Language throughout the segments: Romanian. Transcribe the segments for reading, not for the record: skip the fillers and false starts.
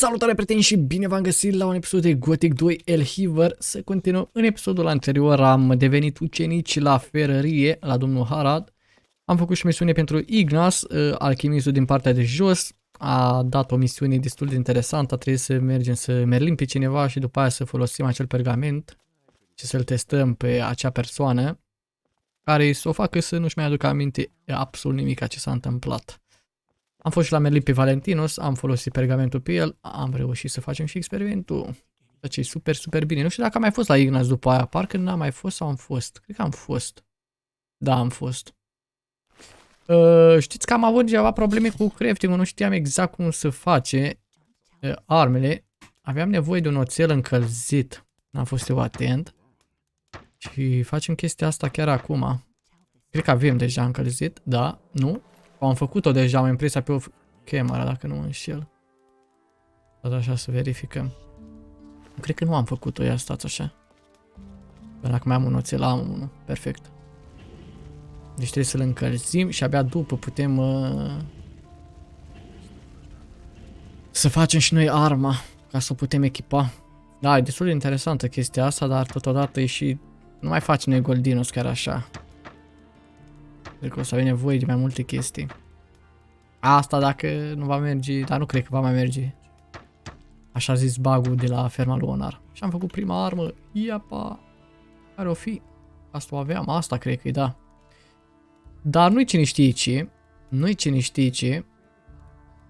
Salutare prieteni și bine v-am găsit la un episod de Gothic 2 L Hiver. Să continuăm. În episodul anterior am devenit ucenici la ferărie la domnul Harad. Am făcut și misiune pentru Ignas, alchimistul din partea de jos. A dat o misiune destul de interesantă, a trebuit să mergem să merlim pe cineva și după aia să folosim acel pergament și să-l testăm pe acea persoană care să o facă să nu-și mai aducă aminte absolut nimic ce s-a întâmplat. Am fost și la Merlin pe Valentinus, am folosit pergamentul pe el, am reușit să facem și experimentul. Deci e super, super bine. Nu știu dacă am mai fost la Ignas după aia, parcă n-am mai fost sau am fost. Cred că am fost. Da, am fost. Știți că am avut ceva probleme cu crafting-ul, nu știam exact cum să face armele. Aveam nevoie de un oțel încălzit. N-am fost eu atent. Și facem chestia asta chiar acum. Cred că avem deja încălzit, da, nu? Am făcut-o deja, am impresia pe o cameră, dacă nu mă înșel. Tot așa să verificăm. Cred că nu am făcut-o, ia stați așa. Dar dacă mai am un oțel, am unul, perfect. Deci trebuie să-l încălzim și abia după putem să facem și noi arma, ca să o putem echipa. Da, e destul de interesantă chestia asta, dar totodată e și... Nu mai facem noi goldinos chiar așa. Cred că o să avem nevoie de mai multe chestii. Asta dacă nu va merge, dar nu cred că va mai merge. Așa zis bug-ul de la ferma lui Onar. Și am făcut prima armă. Iapa. Care o fi? Asta o aveam. Asta cred că e, da. Dar nu-i cine știe ce. Nu-i cine știe ce.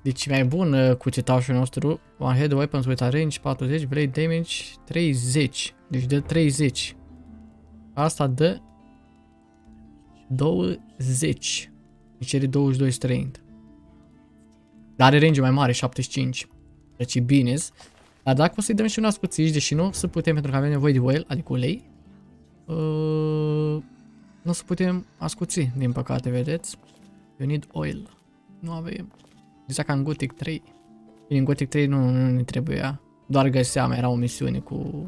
Deci mai bun cuțitașul nostru. One head weapons with a range 40, blade damage 30. Deci dă 30. Asta dă 20. Îi cere 22 strength. Dar are range mai mare, 75. Deci e bine. Dar dacă o să-i dăm și un ascuțiș, deși nu o să putem, pentru că avem nevoie de oil, adică ulei, nu o să putem ascuți, din păcate, vedeți? You need oil. Nu avem. Exact ca în Gothic 3. Bine, în Gothic 3 nu ne trebuia. Doar găseam, era o misiune cu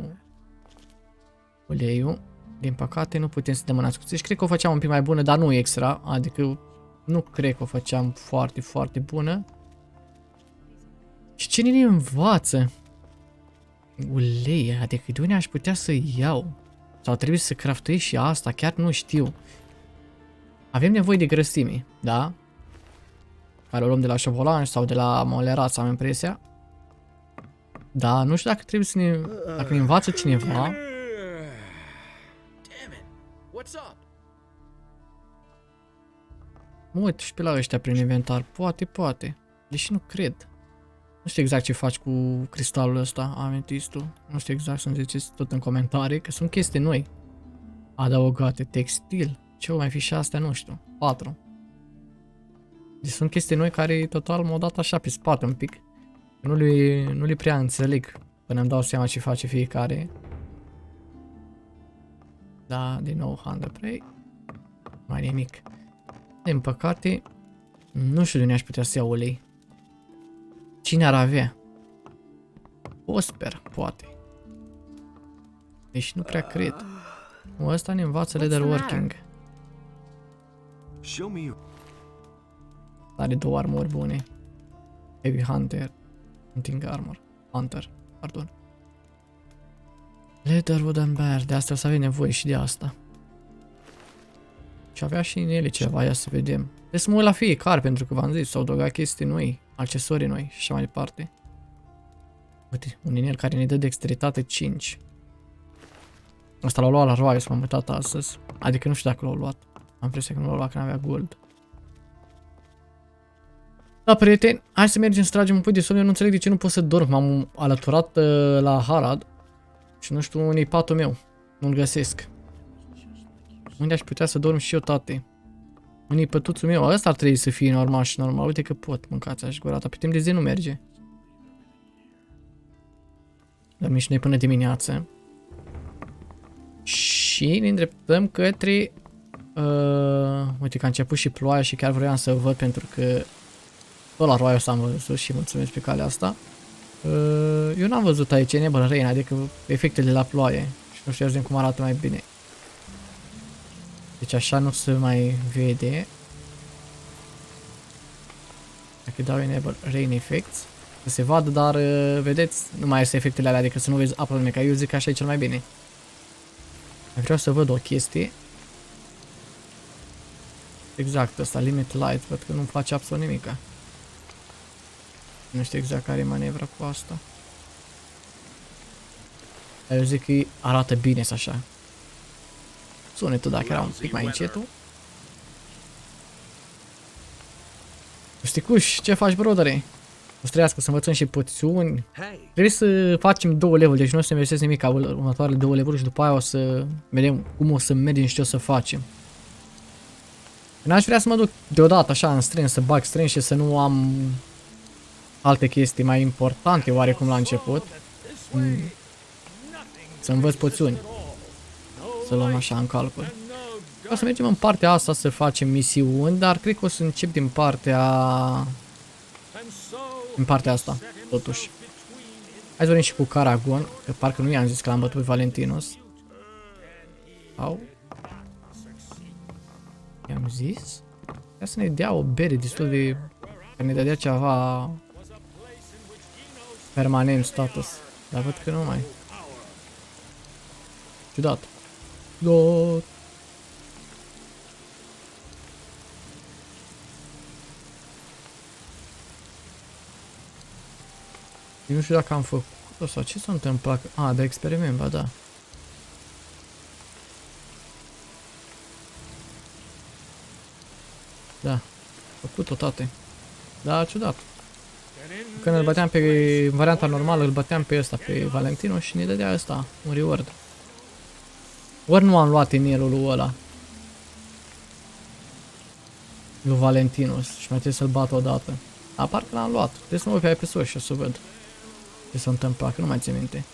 uleiul. Din păcate nu putem să dăm în ascuțiș. Cred că o făceam un pic mai bună, dar nu extra. Adică nu cred că o făceam foarte, foarte bună. Și cine ne învață? Ulei, adică de unde aș putea să iau? Sau trebuie să craftuiesc și asta? Chiar nu știu. Avem nevoie de grăsimi, da? Care o luăm de la șobolan sau de la moleraț, am impresia. Da, nu știu dacă trebuie să ne... Dacă ne învață cineva. Mă uit și pe la ăștia prin inventar. Poate, poate. Deși nu cred. Nu știu exact ce faci cu cristalul ăsta, ametistul. Nu știu exact, să-mi ziceți tot în comentarii, că sunt chestii noi. Adăugate, textil. Ce o mai fi și astea, nu știu. 4. Deci sunt chestii noi care total m-au dat așa pe spate un pic. Nu le prea înțeleg până îmi dau seama ce face fiecare. Da, din nou hand of prey. Mai nimic. Din păcate, nu știu de unde aș putea să iau ulei. Cine ar avea? O sper, poate. Deci nu prea cred. Ăsta ne învață leatherworking. Are două armuri bune. Heavy Hunter. Hunting Armor. Hunter, pardon. Leatherwood and Bear. De asta o să avem nevoie și de asta. Și avea și în ele ceva, ia să vedem. Trebuie să mă uit la fiecare, pentru că v-am zis, s-au adăugat chestii noi, accesorii noi și așa mai departe. Uite, un inel care ne dă dexteritate 5. Asta l-au luat la roaie, s-a mutat astăzi. Adică nu știu dacă l-au luat. Am impresia că nu l-au luat, că n-avea gold. Da, prieteni, hai să mergem să tragem un pui de somn. Eu nu înțeleg de ce nu pot să dorm. M-am alăturat la Harad și nu știu unde-i patul meu. Nu-l găsesc. Unde aș putea să dorm și eu, tate? Unde-i pătuțul meu? Ăsta ar trebui să fie normal și normal. Uite că pot, mâncați așa gurata. Pe timp de zi nu merge. Dormim și noi până dimineață. Și ne îndreptăm către... uite că a început și ploaia și chiar vreau să văd pentru că... Tot la roaie o să am văzut și mulțumesc pe calea asta. Eu n-am văzut aici Enable Rain, adică efectele la ploaie. Și nu știu să vedem cum arată mai bine. Deci așa nu se mai vede. Dacă dau Enable Rain Effects. să se vadă, dar vedeți, nu mai este efectele alea, adică să nu vezi absolut nimic, eu zic că așa e cel mai bine. Vreau să văd o chestie. Exact, ăsta, limit light, văd că nu face absolut nimic. Nu știu exact care e manevra cu asta. Dar eu zic că arată bine așa. Sunetul, dacă era un pic mai încetul. Sticuș, ce faci, brodere? O să trăiască să învățăm și poțiuni. Trebuie să facem 2 level, deci nu o să investesc nimic ca următoarele 2 level și după aia o să vedem cum o să mergem și ce o să facem. N-aș vrea să mă duc deodată așa în strân, să bag strân și să nu am alte chestii mai importante oarecum la început. Să învăț poțiuni. Să luăm așa în calcul. O să mergem în partea asta să facem misiuni, dar cred că o să încep din partea... Din partea asta, totuși. Hai să vedem și cu Caragon, că parcă nu i-am zis că l-am bătut pe Valentinos. Au. I-am zis? Ia să ne dea o bere destul de... Că ne dădea ceva... Permanent status. Dar văd că nu mai. Ciudat. Ciudat. Eu nu știu dacă am făcut sau ce s-a întâmplat. A, de experiment, ba da. Da, făcut-o, tate. Da, ciudat. Când îl băteam pe varianta normală, îl băteam pe ăsta, pe Valentino și ne dădea ăsta, un reward. Ori nu am luat inelul ăla. Lui Valentinos și mai trebuie să-l bat odată. Dar parcă l-am luat. Trebuie să mă uit pe episod și o să văd ce s-a întâmplat, că nu mai țin minte.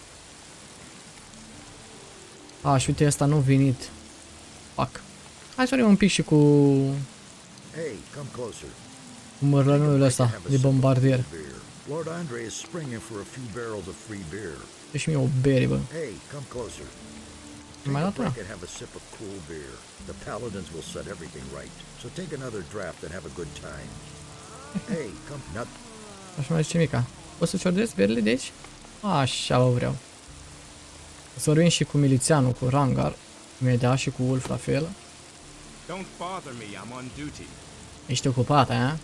A, și uite, ăsta nu a venit. Fac. Hai să vedem un pic și cu... Cu mărlănuiul ăsta de bombardier. Deci mie o bere, bă. Mai dat una? Așa mai zice mica. O să-ți ordez berile de aici? Așa o vreau. O să vorbim și cu milițianul, cu Rangar. Imediat și cu Wolf la fel. Ești ocupată, a?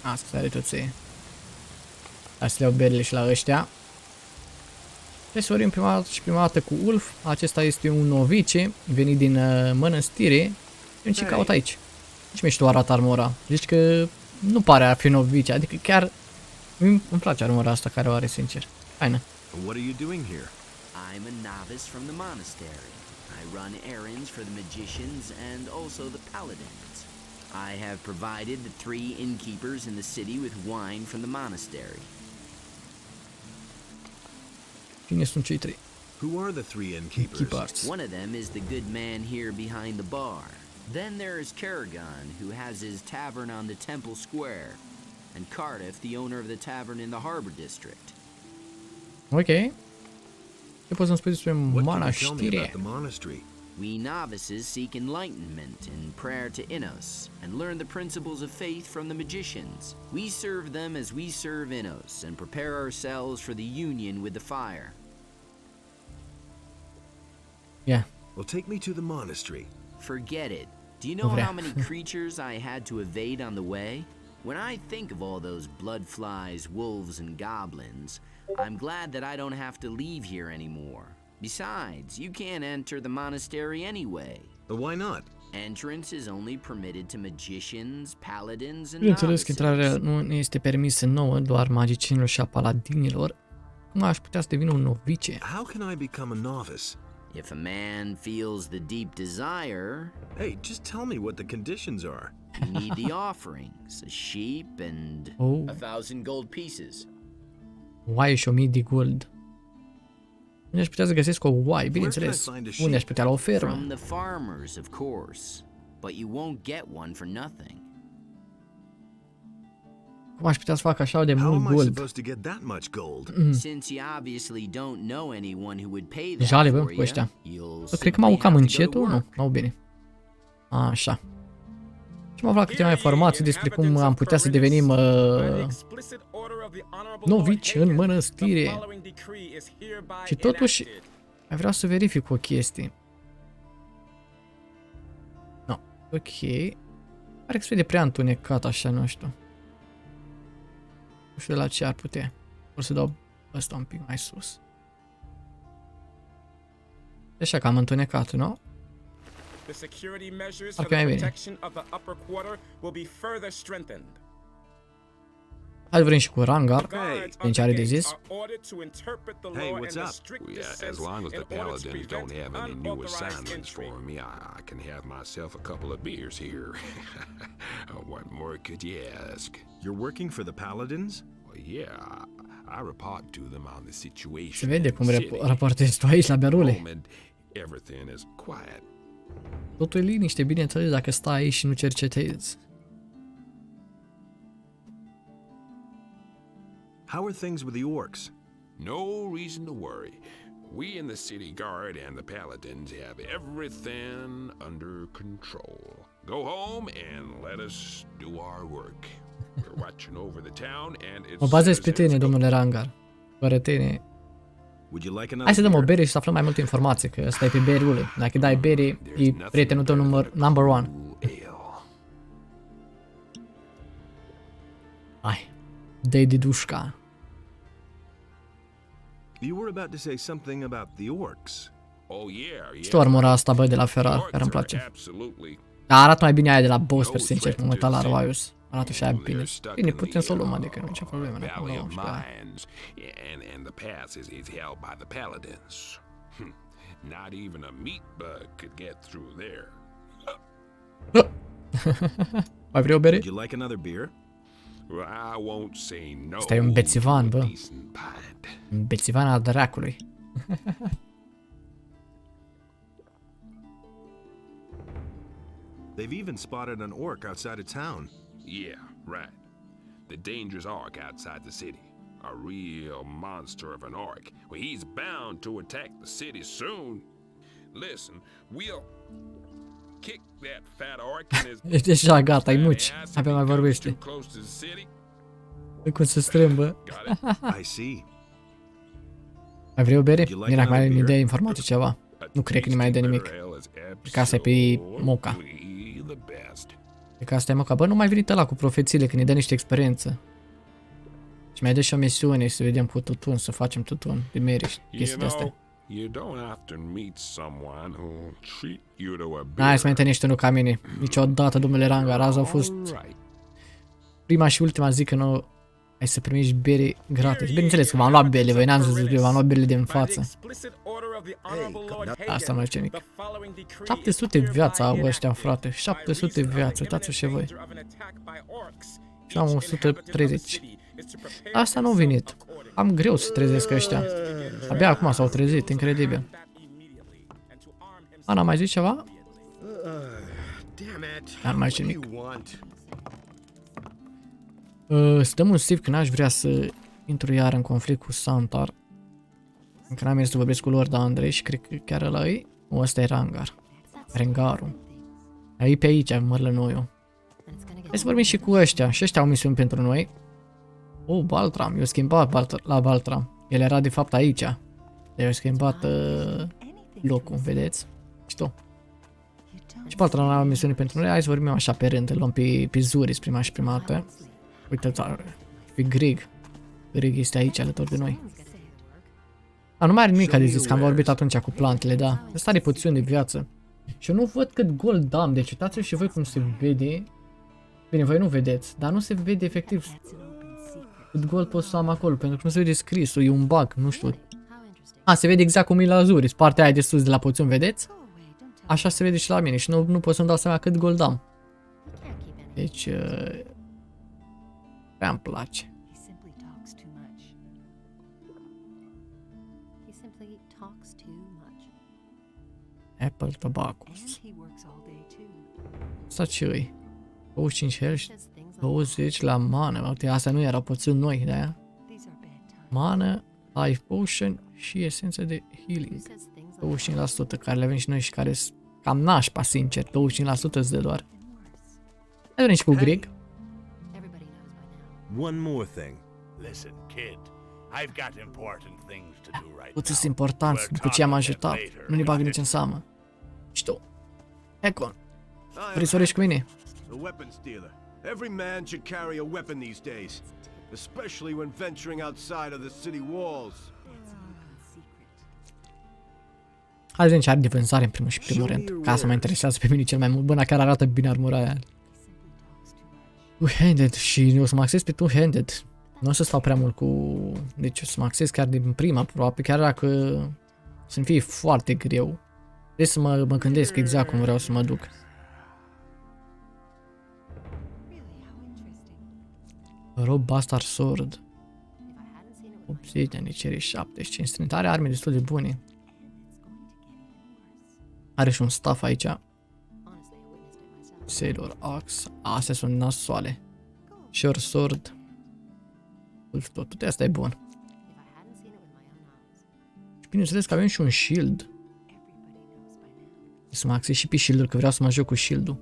Asta să arăt ție. Hai să le iau berile și la ăștia. Trebuie să vorbim prima dată cu Wolf. Acesta este un novice venit din mănăstire. Eu ce caut aici? Ce mișto arată armura? Zici că nu pare a fi novice, adică chiar îmi place armura asta care o are, sincer. Haină. What are you doing here? I'm a novice from the monastery. I run errands for the magicians and also the paladins. I have provided the 3 innkeepers in the city with wine from the monastery. Cine sunt cei 3? Who are the 3 innkeepers? One of them is the good man here behind the bar. Then there is Karagon, who has his tavern on the Temple Square, and Cardiff, the owner of the tavern in the Harbor District. Ok. Ce poți să-mi spui despre mănăstire? We novices seek enlightenment in prayer to Innos and learn the principles of faith from the magicians. We serve them as we serve Innos and prepare ourselves for the union with the fire. Yeah. Well, take me to the monastery. Forget it. Do you know how many creatures I had to evade on the way? When I think of all those blood flies, wolves, and goblins, I'm glad that I don't have to leave here anymore. Besides, you can't enter the monastery anyway. But why not? Entrance is only permitted to magicians, paladins, and Bineînțeles că intrarea nu ne este permisă nouă, doar magicienilor și a paladinilor. Cum aș putea să devin un novice? How can I become a novice? If a man feels the deep desire... Hey, just tell me what the conditions are. You need the offerings, a sheep and 1,000 gold pieces. Oaie și 1000 de gold. Unde aș putea să găsesc o oaie, bineînțeles. Unde aș putea la o fermă? From the farmers, of course, but you won't get one for nothing. Cum aș putea să fac așa de mult gold? Since you obviously don't know anyone who would pay that Jale, bă, for cu ăștia. you, Cred că m-au cam încetul, nu? Nu, bine. Așa. Și m-au aflat câteva informații despre cum am putea să devenim Novici în mănăstire. Și totuși, mai vreau să verific o chestie. No, ok. Pare că se vede prea întunecat așa, nu știu. Nu știu de la ce ar putea. O să dau ăsta un pic mai sus. Așa că am întunecat, nu? Parcă mai bine. Hai vrem și cu rangar. Ce are de zis? Hey, what's up? Yeah, as long as the paladins don't have any new assignments for me, I can have myself a couple of beers here. What more could you ask? You're working for the paladins? Well, yeah, I report to them on the situation. Se vede in cum the city. raportezi tu aici la berule. Moment, everything is quiet. Totul e liniște, bineînțeles, dacă stai aici și nu cercetezi. How are things with the orcs? No reason to worry. We in the city guard and the paladins have everything under control. Go home and let us do our work. We're watching over the town and it's... Mă bazez pe tine, domnule rangar. Fără tine. Would you like another Hai să dăm o beer? bere și să aflăm mai multe informații, că ăsta e pe berule. Dacă dai bere, e prietenul tău number one. Hai. Dă-i didușca. You were about to say something about the orcs. Oh yeah, Știu armura asta, bă, de la Ferrar, care îmi place. Absolutely. Dar arată mai bine aia de la boss, per sincer, când mă uit la Arvaius. Arată și aia bine. Bine, putem să o luăm, adică nu e nicio problemă. Ne Valley luăm of și pe aia. Mines, and the pass is held by the paladins. Not even a meat bug could get through there. Mai vrei o bere? Would you like another beer? Well, I won't say no. Ăsta e un bețivan, to a bă. decent pint. Un bețivan al dracului. They've even spotted an orc outside of town. Yeah, right. The dangerous orc outside the city. A real monster of an orc. Well, he's bound to attack the city soon. Listen, we'll kick that fat orc in his E deja gata, ai muci. ass if Abia he mai comes vorbește. too close to the city. Uite cum se strâmbă. Got it? I see. Mai vrei o bere? Would you like Bine, acum another ne beer? dă informații ceva. Nu cred că nimeni mai dă nimic. Că asta e pe moca. Absolutely the best. E că asta e moca. Bă, nu mai venit ăla cu profețiile, că ne dă niște experiență. Și mai dă și o misiune, să vedem cu tutun, să facem tutun de mere și You chestii de astea. know, you don't often meet someone who'll treat you to a beer. Hai să mai întâlnești unul ca mine. Niciodată, domnule Rangar, azi au fost Alright. prima și ultima zi că nu ai să primești bere gratis. Bineînțeles că v-am luat bele, voi n-am zis eu, v-am luat bele din față. Asta nu e nimic. 700 viața au ăștia, frate. 700 viață, uitați-vă și voi. Și am 130. Asta nu a venit. Am greu să trezesc ăștia. Abia acum s-au trezit, incredibil. Ana, mai zici ceva? Damn it. N-ar mai zice nimic. Să dăm un save, că n-aș vrea să intru iar în conflict cu Santar. Încă n-am mers să vorbesc cu Lord Andrei și cred că chiar ăla e. O, ăsta e Rangar. Rengarul. Ai pe aici, mărlănoiul. Hai să vorbim și cu ăștia. Și ăștia au misiuni pentru noi. Oh, Baltram. Eu schimbat la Baltram. El era de fapt aici. Eu schimbat locul, vedeți? Știu. Și Baltram are o misiune pentru noi. Hai să vorbim așa pe rând. Îl luăm pe Zuris prima și prima dată. Uite-ți, pe Greg. Greg este aici alături de noi. Nu mai are nimic de zis, că am vorbit atunci cu plantele, da. Ăsta are puțin de viață. Și eu nu văd cât gold am, deci uitați-vă și voi cum se vede. Bine, voi nu vedeți, dar nu se vede efectiv cât gold pot să am acolo, pentru că nu se vede scrisul, e un bug, nu știu. Se vede exact cum e la Zuris, partea aia de sus de la poțiun, vedeți? Așa se vede și la mine și nu pot să-mi dau seama cât gold am. Deci... prea îmi place. Apple Tobacos. Asta ce-i? 25 health, 20 la mana. Uite, astea nu erau puțin noi, de-aia. Mana, life potion și esență de healing. 25% care le avem și noi și care sunt cam nașpa, sincer. 25% îți dă doar. Hai venim și cu Greg. One more thing. Listen, kid. I've got important things to do right Toți now. sunt importanți după ce am ajutat. Nu ne bagă nici în seamă. Și tu. Econ. Vrei să cu mine? A weapons dealer. Every man should carry a weapon these days, especially when venturing outside of the city walls. Hai să vedem ce are de vânzare în primul și primul rând. Ca asta mă interesează pe mine cel mai mult. Bă, chiar arată bine armura aia. Two-handed și o să mă axez pe two-handed. Nu o să stau prea mult cu... Deci o să mă axez chiar din prima aproape, chiar dacă să-mi fie foarte greu. Trebuie să mă gândesc exact cum vreau să mă duc. Rob Bastard Sword. 80 de niceri 75 strânt. Are arme destul de bune. Are și un staff aici. Sailor Axe. Astea sunt nasoale. Short Sword. Tot asta e bun. Și bineînțeles că avem și un shield. Să mă axez și pe shield-ul, că vreau să mă joc cu shield-ul.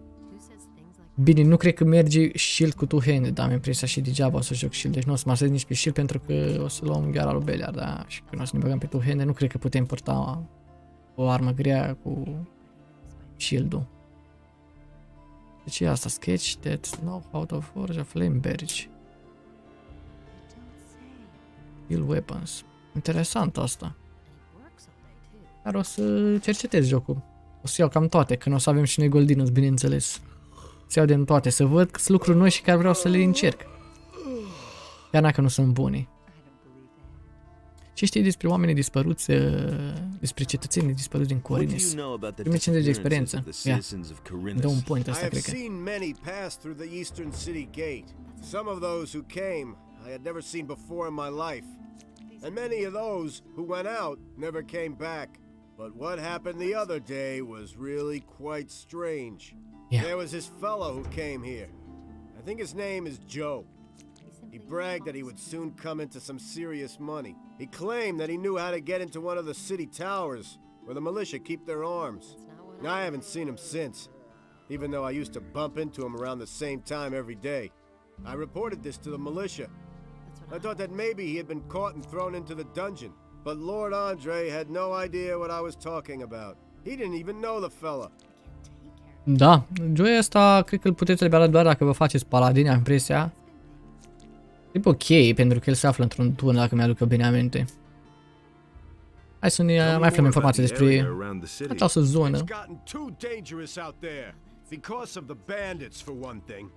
Bine, nu cred că merge shield cu two-handed, dar am impresia și degeaba o să joc shield. Deci nu o să mă axez nici pe shield pentru că o să luăm gheara lui Beliar, da? Și când o să ne băgăm pe two-handed, nu cred că putem porta o armă grea cu shield-ul. Deci e asta, sketch that know how to forge a flameberg. Heal weapons. Interesant asta. Dar o să cercetez jocul. O să iau cam toate, că nu o să avem și noi goldinus, bineînțeles. Să iau din toate, să văd că sunt lucruri noi și care vreau să le încerc. Chiar dacă nu sunt bune. Ce știi despre oamenii dispăruți, despre cetățenii dispăruți din Corines? Prime 50 de experiență. Ia, dă un point ăsta, cred că. Some of those who came I had never seen before in my life, and many of those who went out never came back. But what happened the other day was really quite strange. Yeah. There was this fellow who came here. I think his name is Joe. He bragged that he would soon come into some serious money. He claimed that he knew how to get into one of the city towers where the militia keep their arms. I haven't seen him since, even though I used to bump into him around the same time every day. I reported this to the militia. I thought that maybe he had been caught and thrown into the dungeon, but Lord Andre had no idea what I was talking about. He didn't even know the fella. Da, Joy ăsta cred că îl puteți elibera doar dacă vă faceți paladini, am impresia. E ok, pentru că el se află într-un turn, dacă mi-aduc eu bine aminte. Hai să ne mai aflăm informații despre această zonă. It's gotten too dangerous out there because of the bandits for one thing,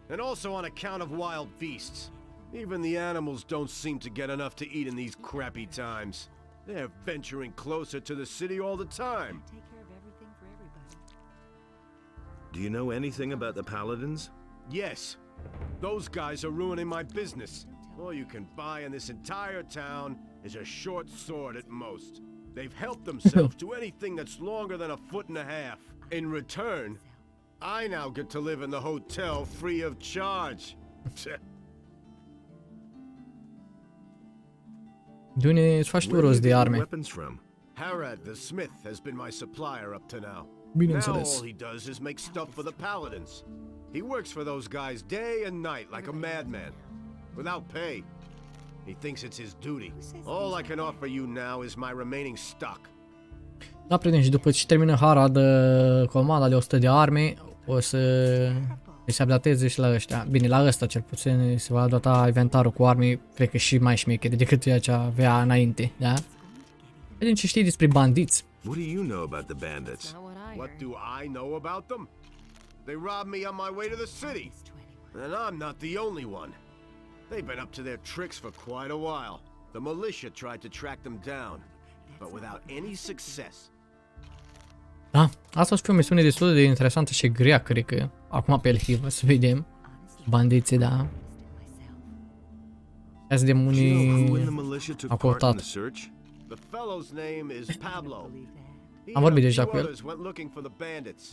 and also on account of wild beasts. Even the animals don't seem to get enough to eat in these crappy times. They're venturing closer to the city all the time. Do you know anything about the paladins? Yes. Those guys are ruining my business. All you can buy in this entire town is a short sword at most. They've helped themselves to anything that's longer than a foot and a half. In return, I now get to live in the hotel free of charge. De unde îți faci tu rost de arme? Weapons from? Harad the smith has been my supplier up to now. Now Bineînțeles. all he does is make stuff for the paladins. He works for those guys day and night like a madman, without pay. He thinks it's his duty. All I can offer you now is my remaining stock. Da, prieteni, și după ce termină Harad comanda de 100 de arme, o să îi se updateze și la ăștia. Bine, la ăsta cel puțin se va dota inventarul cu arme, cred că și mai șmechere decât ceea ce avea înainte, da? Vedem ce știi despre bandiți. What do you know about the bandits? What do I know about them? They robbed me on my way to the city, and I'm not the only one. They've been up to their tricks for quite a while. The militia tried to track them down, but without any success. Da, asta o să fie o misiune destul de interesantă și grea, cred că. Acum pe L Hiver, să vedem. Bandiții, da. Hai să vedem Do you know who in the unii militia took au part in căutat. the search? The fellow's name is Pablo. He Am and vorbit a deja few cu el. others went looking for the bandits,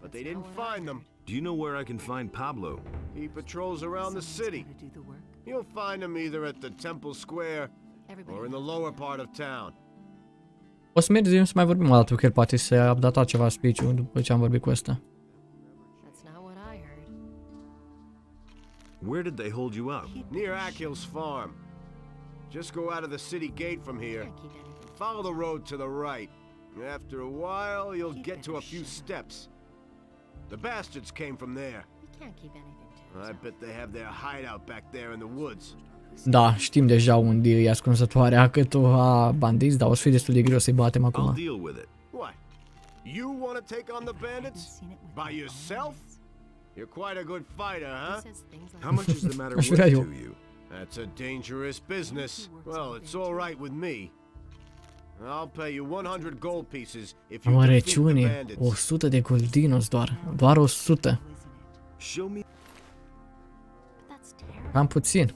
but they didn't find them. Do you know where I can find Pablo? He patrols around the city. You'll find him either at the Temple Square or in the lower part of town. O să mergem să mai vorbim o dată cu el, poate să updata ceva speech-ul după ce am vorbit cu ăsta. Where did they hold you up? Near Akil's farm. Just go out of the city gate from here. Follow the road to the right. After a while, you'll get to a few steps. The bastards came from there. I bet they have their hideout back there in the woods. Da, știm deja unde e ascunzătoarea câteva bandiți, dar o să fie destul de greu să-i batem I'll acum. deal with it. What? You want to take on the bandits? By yourself? You're quite a good fighter, huh? How much is the matter Aș worth vrea to eu. you? That's a dangerous business. Well, it's all right with me. I'll pay you 100 gold pieces if you defeat the Amărăciune, bandits. 100 de goldinos doar 100. Show me. Cam puțin.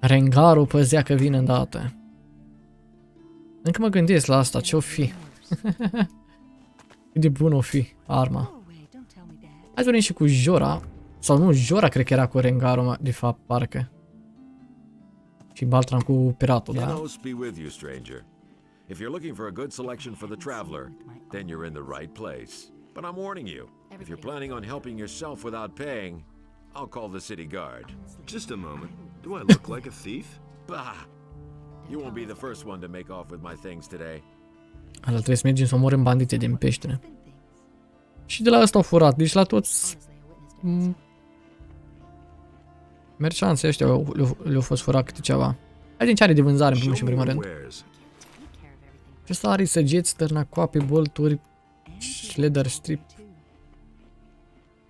Rengarul păzea că vine îndată. Încă mă gândesc la asta, ce-o fi? Cât de bun o fi arma. Hai să venim și cu Jora. Sau nu, Jora cred că era cu Rengarul, de fapt, parcă. Și Baltram cu piratul, da? Peace be with you, stranger. If you're looking for a good selection for the traveler, then you're in the right place. But I'm warning you, if you're planning on helping yourself without paying, I'll call the city guard. Just a moment. Do I look like a thief? Bah! You won't be the first one to make off with my things today. Asta trebuie să mergem să omorâm bandiții din peșteră. Și de la ăsta au furat, deci la toți mercanții ăștia le-au fost furat câte ceva. Hai din ce are de vânzare în primul și în primul rând. Ce are săgeți, târnacoape, bolturi, leather strip.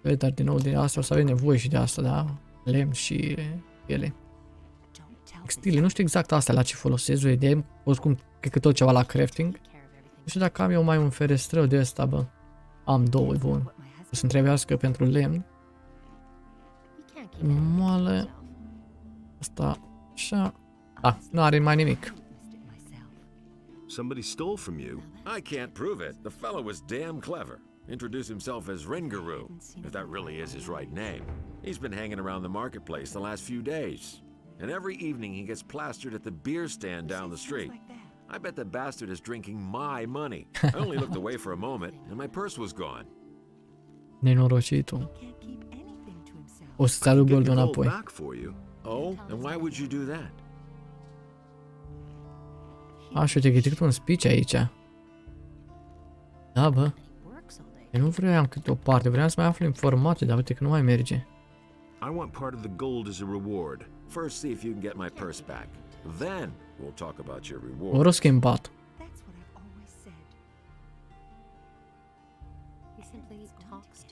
Leather din nou, de asta o să avem nevoie și de asta, da? Lemn și piele. Textile, nu știu exact astea la ce folosesc, o idee, oricum, cred că tot ceva la crafting. Nu știu dacă am eu mai un ferestrău de ăsta, bă. Am două, bun. O să-mi trebuiască pentru lemn. Moale. Asta, așa. Da, nu are mai nimic. Somebody stole from you. I can't prove it. The fellow was damn clever. Introduced himself as Ringaroo, if that really is his right name. He's been hanging around the marketplace the last few days. And every evening he gets plastered at the beer stand down the street. I bet the bastard is drinking my money. I only looked away for a moment, and my purse was gone. Nenorocitul. O să-ți aduc goldul Gold înapoi. back for you. Oh, and why would you do that? Așa, te gătit un speech aici. Da, bă. Eu nu vreau câte o parte, vreau să mai aflu informații, dar uite că nu mai merge. I want part of the gold as a reward. First, see if you can get my purse back. Then, we'll talk about your reward. Ori o schimbat.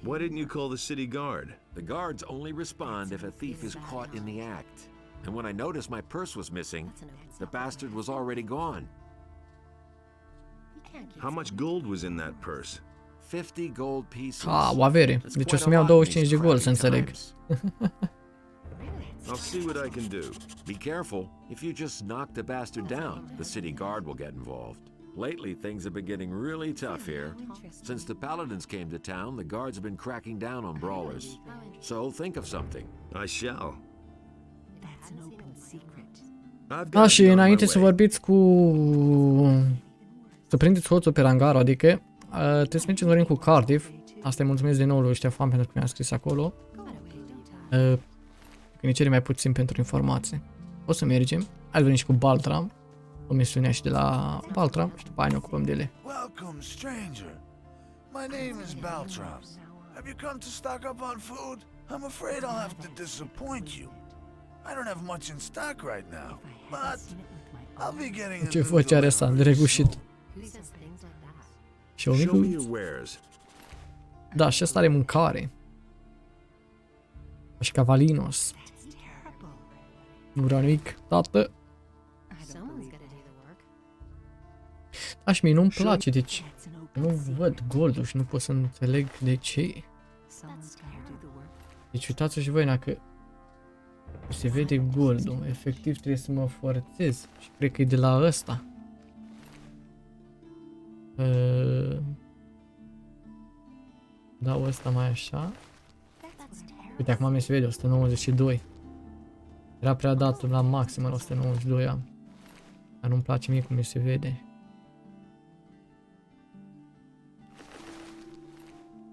Why didn't you call the city guard? The guards only respond if a thief is caught in the act. And when I noticed my purse was missing, the bastard was already gone. How much gold was in that purse? 50 gold pieces. Ah, o avere. That's Deci o quite să-mi a iau lot in 25 de these gold, să crappy înțeleg. times. I'll see what I can do. Be careful. If you just knock the bastard down, the city guard will get involved. Lately, things have been getting really tough here. Since the paladins came to town, the guards have been cracking down on brawlers. So think of something. I shall. I've Da, got și to be on my înainte să way. vorbiți cu... Să prindeți hoțul pe Rangaru, adică trebuie să mergem dorim cu Cardiff. Asta îi mulțumesc din nou lui Ștefan pentru că mi-a scris acolo. Că ne cere mai puțin pentru informații. O să mergem. Hai să venim și cu Baltram. O misiune și de la Baltram și după aia ne ocupăm de ele. Welcome, stranger. My name is Baltram. Have you come to stock up on food? I'm afraid I'll have to disappoint you. I don't have much in stock right now, but I'll be getting a Ce new voce are asta, delivery regușit. soon. Și o Show me mică... your wares. Da, și asta are mâncare. Și Cavalinos. Nu vreau nimic, tată. Da, și mie nu-mi place, deci nu văd goldul și nu pot să înțeleg de ce. Deci uitați-vă și voi, dacă se vede goldul, efectiv trebuie să mă forțez și cred că e de la ăsta. Dau ăsta mai așa. Uite, acum mi se vede 192. Era prea dat la maxim, 192 am. Dar nu-mi place mie cum mi se vede.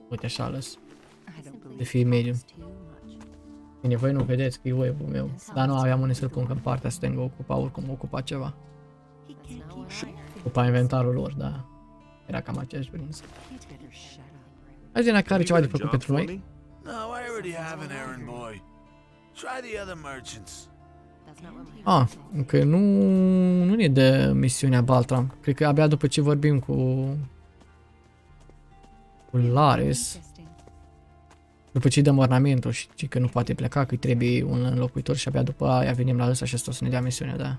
Uite, așa lăs. De fi medium. Bine, voi nu vedeți că e web-ul meu, dar nu aveam unde să-l pun, că în partea stângă oricum ocupa ceva. Ocupa inventarul lor, da. Era cam aceeași prinsă. Hai zi, care ceva de făcut pentru noi? No, I already have an errand boy. Try the other merchants. Încă nu e de misiunea Baltram. Cred că abia după ce vorbim cu Lares, după ce îi dăm ornamentul și că nu poate pleca, că îi trebuie un înlocuitor și abia după aia venim la ăsta și ăsta o să ne dea misiunea, da.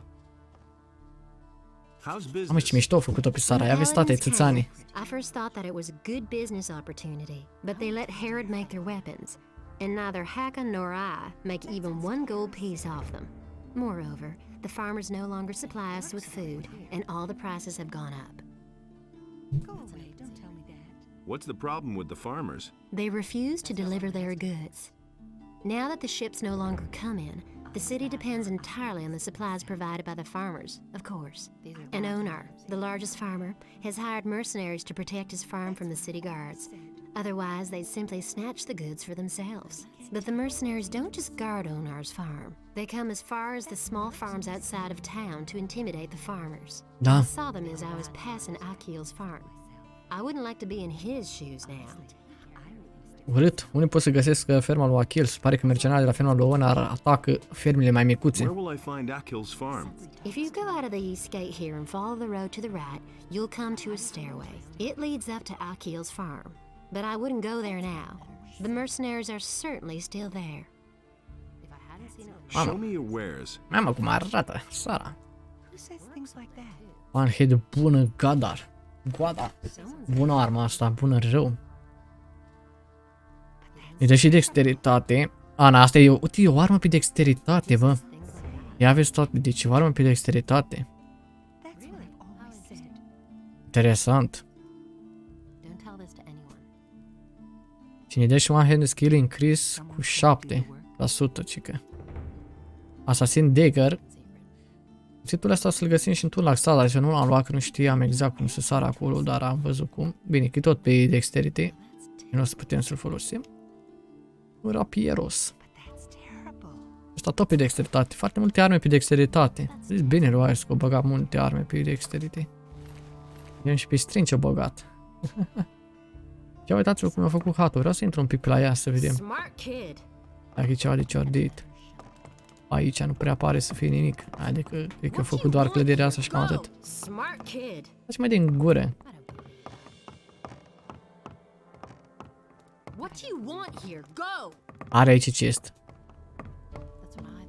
Am ce mișto a făcut-o pe Sara, ia vezi toate țâțanii. I first thought that it was a good business opportunity, but they let Herod make their weapons, and neither Hakon nor I make even one gold piece off them. Moreover, the farmers no longer supply us with food, and all the prices have gone up. What's the problem with the farmers? They refuse to deliver their goods. Now that the ships no longer come in, the city depends entirely on the supplies provided by the farmers, of course. And Onar, the largest farmer, has hired mercenaries to protect his farm from the city guards. Otherwise, they'd simply snatch the goods for themselves. But the mercenaries don't just guard Onar's farm. They come as far as the small farms outside of town to intimidate the farmers. Da. I saw them as I was passing Akil's farm. I wouldn't like to be in his shoes now. Urât. Unde pot să găsesc ferma lui Achil? Se pare că mercenarii de la ferma lui Onar atacă fermele mai micuțe. Where will I find Achil's farm? If you go out of the east gate here and follow the road to the right, you'll come to a stairway. It leads up to Akil's farm. But I wouldn't go there now. The mercenaries are certainly still there. Show me your wares. Mamă, cum arată Sara. Manhead bună, Gadar. Goada. Bună arma asta, bună rău. Îi dă și dexteritate. Ana, asta e o armă pe dexteritate, bă. Ia aveți toate, deci o armă pe dexteritate. Interesant. Cine dă și one hand skill increase cu 7%, cică. Assassin Dagger. Cuțitul ăsta o să-l găsim și într-un lac dar nu l-am luat, că nu știam exact cum să sară acolo, dar am văzut cum. Bine, că tot pe dexterity. Nu o să putem să-l folosim. Rapieros. Asta tot pe dexteritate. Foarte multe arme pe dexteritate. Zici bine, lui că o băga multe arme pe dexterity. Vedem și pe string ce-o băgat. Ia uitați-vă cum a făcut hatul. Vreau să intru un pic pe la ea să vedem. Dacă e ceva de ciordit. Aici nu prea pare să fie nimic. Haide că cred că a făcut doar clădirea asta și cam atât. Faci mai din gură. Are aici chest.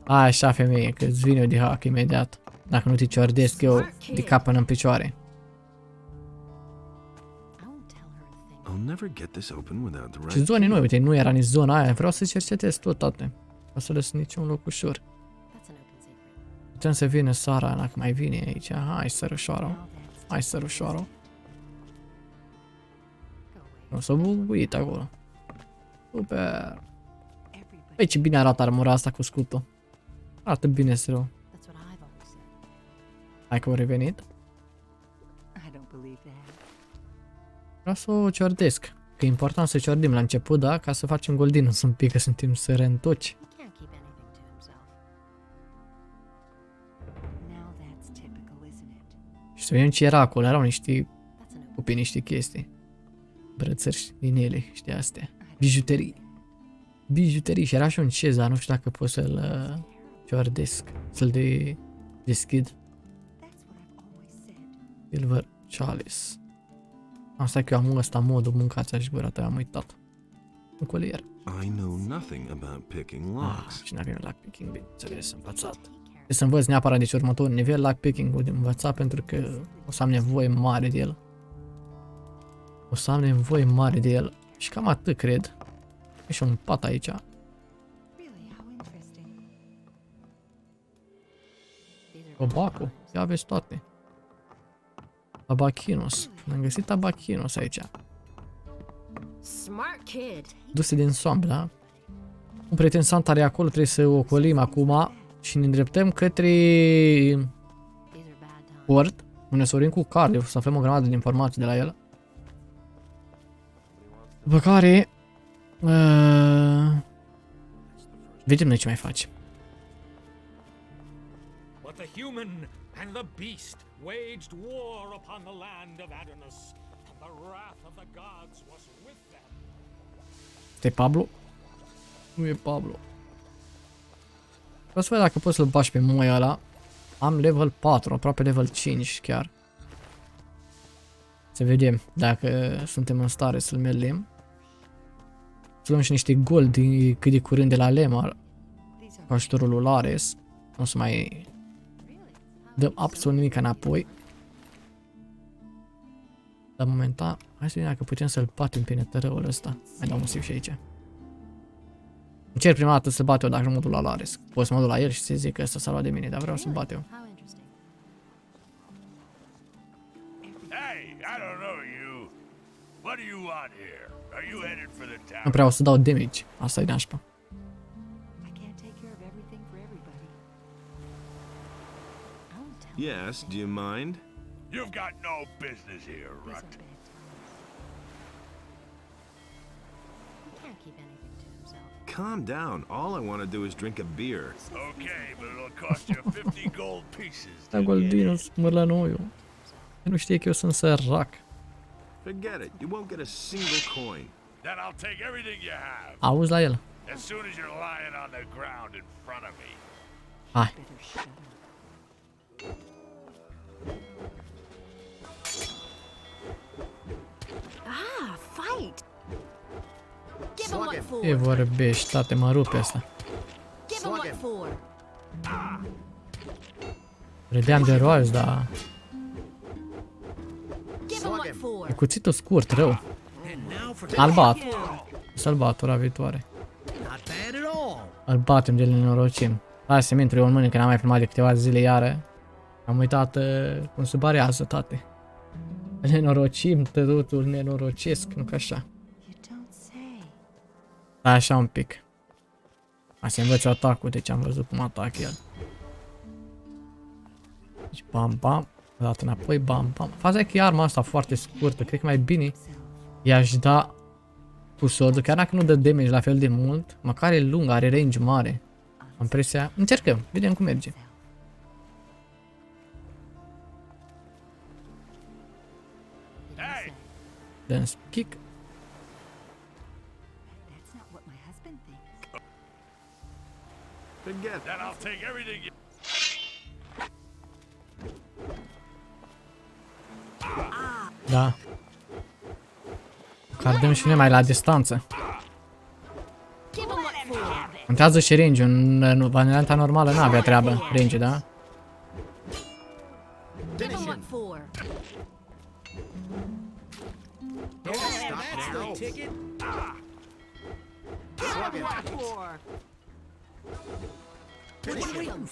Așa, femeie, că îți vine eu de hack imediat. Dacă nu te ciordesc eu de cap până în picioare. Și zone noi, uite, nu era nici zona aia. Vreau să cercetez tot toate. O să lăs niciun loc ușor. Putem să vină Sara, dacă mai vine aici. Hai, sărușoară. Hai, sărușoară. O să bubuit acolo. Super. Păi ce bine arată armura asta cu scutul. Arată bine, rău. Hai că au revenit. Vreau să o ciordesc. Că e important să ciordim la început, da? Ca să facem goldin, să un pic, că suntem sărăntoci. Și să vedem ce era acolo. Erau niște copii, niște chestii. Brățări din ele, știi, astea. Bijuterii. Bijuterii. Și era și un cez, dar nu știu dacă pot să-l ciordesc. Să-l deschid. Silver Chalice. Asta că eu am ăsta modul, mâncați și gura ta, am uitat. Un colier. Și n-avem lock picking, bineînțeles, învățat. Trebuie să învăț neapărat, deci următorul nivel lock picking-ul de învățat, pentru că o să am nevoie mare de el. O să am nevoie mare de el. Și cam atât, cred. E și un pat aici. Tobacco. Ia aveți toate. Tabachinos. Am găsit tabachinos aici. Duse din somn, da? Un prieten sant are acolo, trebuie să o ocolim acum și ne îndreptăm către port, unde să orim cu Cardiu, să avem o grămadă de informații de la el. După care Vedem noi ce mai face. But the human and the beast waged war upon the land of Adonis, and the wrath of the gods was with them. Este Pablo? Nu e Pablo. Vreau să văd dacă poți să-l bași pe moi ăla. Am level 4, aproape level 5 chiar. Să vedem dacă suntem în stare să-l merlim. Să luăm și niște gold cât de curând de la Lemar. Cu ajutorul lui Lares. Nu o să mai dăm absolut nimic înapoi. Dar momentan, hai să vedem dacă putem să-l batem pe netărăul ăsta. Mai dau un save și aici. Încerc prima dată să bat eu dacă nu mă duc la Lares. Pot să mă duc la el și să zic că ăsta s-a luat de mine, dar vreau să-l bat eu. Nu prea o să dau damage. Asta e nașpa. Yes, do you mind? You've got no business here, Rut. Calm down. All I want to do is drink a beer. Okay, but it'll cost you 50 gold pieces. Da, Goldino, smârlănoiu. Nu știe că eu sunt sărac. Forget it. You won't get a single coin. Then I'll take everything you have. Auzi la el. As soon as you're lying on the ground in front of me. Hai. Fight. Give him what for. Ce vorbești, tate, mă rupe asta. Give him what for. Râdeam de roazi, dar... Give him what for. E cuțitul scurt, rău. Albat. Sălbatura viitoare. Îl batem de nenorocim. Hai să-mi intru eu în mână, că n-am mai filmat de câteva zile iară. Am uitat cum se barează, tate. Nenorocim, totul nenorocesc, nu ca așa. Așa un pic. Hai să învăț atacul, deci am văzut cum atac el. Deci bam bam, a dat înapoi, bam bam. Faza e că e arma asta foarte scurtă, cred că mai bine i-aș da cu sword, chiar dacă nu dă damage la fel de mult, măcar e lung, are range mare. Am presia, încercăm, vedem cum merge. Dance kick. Forget. Then I'll take everything you... Da. Cardăm și noi mai la distanță. Contează și range-ul, în varianta normală n-avea treabă range, da?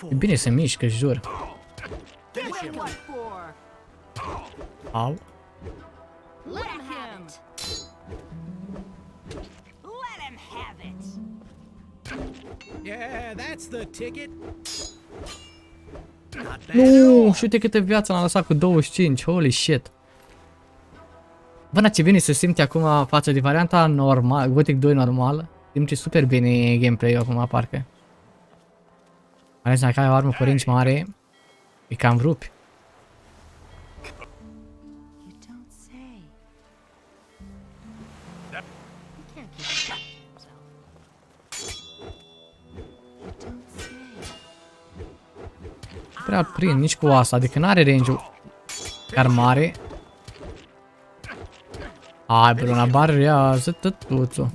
E bine să mișcă, jur. Au. Nu, și uite câte viață l-am lăsat cu 25, holy shit. Bă, ce bine se simte acum față de varianta normal, Gothic 2 normal. Simte super bine gameplay-ul acum, parcă. Ales dacă ai o armă cu range mare, e cam rupi. Nu prea prind nici cu asta, adică n-are range-ul chiar mare. Hai, bă, una barează tătuțul.